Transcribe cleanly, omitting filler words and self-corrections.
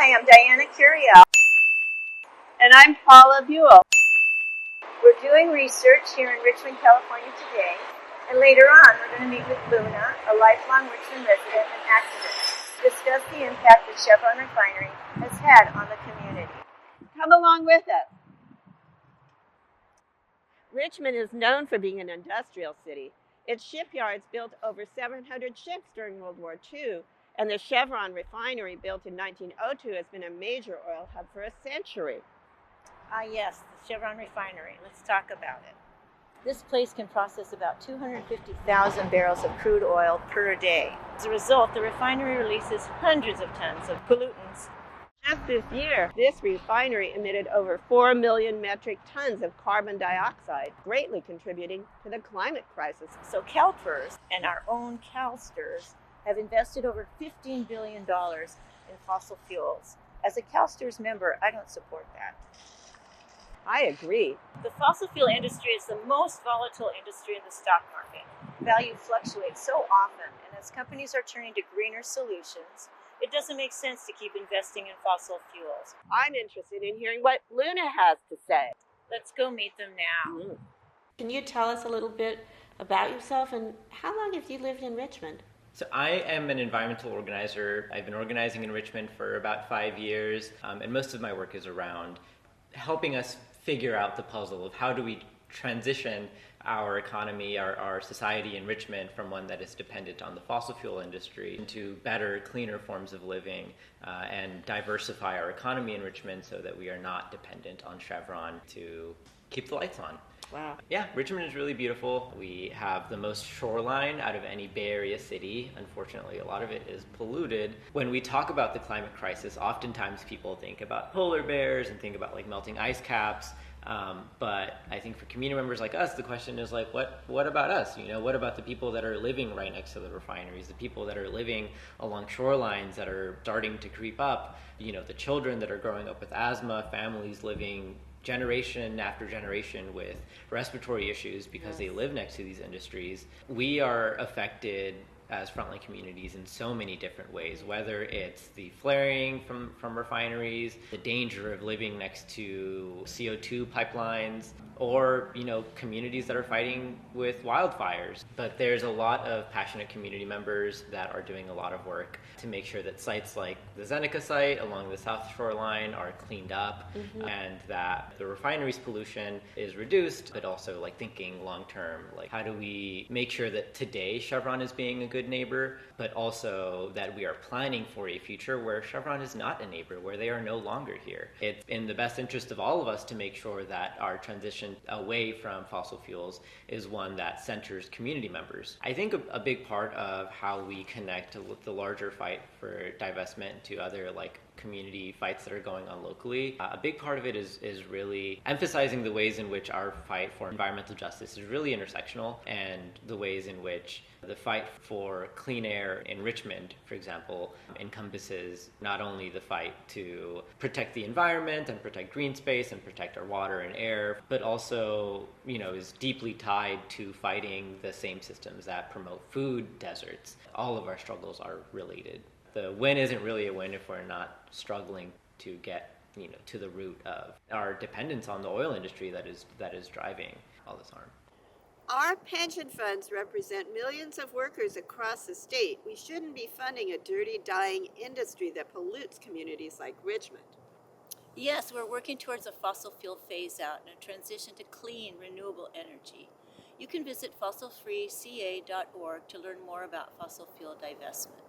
Hi, I'm Diana And I'm Paula Buell. We're doing research here in Richmond, California today, and later on we're going to meet with Luna, a lifelong Richmond resident and activist, to discuss the impact the Chevron refinery has had on the community. Come along with us. Richmond is known for being an industrial city. Its shipyards built over 700 ships during World War II, and the Chevron refinery, built in 1902, has been a major oil hub for a century. Yes, the Chevron refinery. Let's talk about it. This place can process about 250,000 barrels of crude oil per day. As a result, the refinery releases hundreds of tons of pollutants. Just this year, this refinery emitted over 4 million metric tons of carbon dioxide, greatly contributing to the climate crisis. So CalPERS and our own CalSTRS have invested over $15 billion in fossil fuels. As a CalSTRS member, I don't support that. I agree. The fossil fuel industry is the most volatile industry in the stock market. Value fluctuates so often, and as companies are turning to greener solutions, it doesn't make sense to keep investing in fossil fuels. I'm interested in hearing what Luna has to say. Let's go meet them now. Can you tell us a little bit about yourself and how long have you lived in Richmond? So I am an environmental organizer. I've been organizing in Richmond for about 5 years, and most of my work is around helping us figure out the puzzle of how do we transition our economy, our society in Richmond from one that is dependent on the fossil fuel industry into better, cleaner forms of living and diversify our economy in Richmond so that we are not dependent on Chevron to keep the lights on. Wow. Yeah, Richmond is really beautiful. We have the most shoreline out of any Bay Area city. Unfortunately, a lot of it is polluted. When we talk about the climate crisis, oftentimes people think about polar bears and think about like melting ice caps. But I think for community members like us, the question is like, what about us? You know, what about the people that are living right next to the refineries, the people that are living along shorelines that are starting to creep up, you know, the children that are growing up with asthma, families living generation after generation with respiratory issues because they live next to these industries. We are affected as frontline communities in so many different ways, whether it's the flaring from refineries, the danger of living next to CO2 pipelines, or, you know, communities that are fighting with wildfires. But there's a lot of passionate community members that are doing a lot of work to make sure that sites like the Zeneca site along the South Shoreline are cleaned up and that the refinery's pollution is reduced, but also like thinking long term, like how do we make sure that today Chevron is being a good neighbor, but also that we are planning for a future where Chevron is not a neighbor, where they are no longer here. It's in the best interest of all of us to make sure that our transition away from fossil fuels is one that centers community members. I think a big part of how we connect with the larger fight for divestment to other like community fights that are going on locally, a big part of it is really emphasizing the ways in which our fight for environmental justice is really intersectional, and the ways in which the fight for clean air in Richmond, for example, encompasses not only the fight to protect the environment and protect green space and protect our water and air, but also, you know, is deeply tied to fighting the same systems that promote food deserts. All of our struggles are related. The win isn't really a win if we're not struggling to get, you know, to the root of our dependence on the oil industry that is driving all this harm. Our pension funds represent millions of workers across the state. We shouldn't be funding a dirty, dying industry that pollutes communities like Richmond. Yes, we're working towards a fossil fuel phase out and a transition to clean, renewable energy. You can visit fossilfreeca.org to learn more about fossil fuel divestment.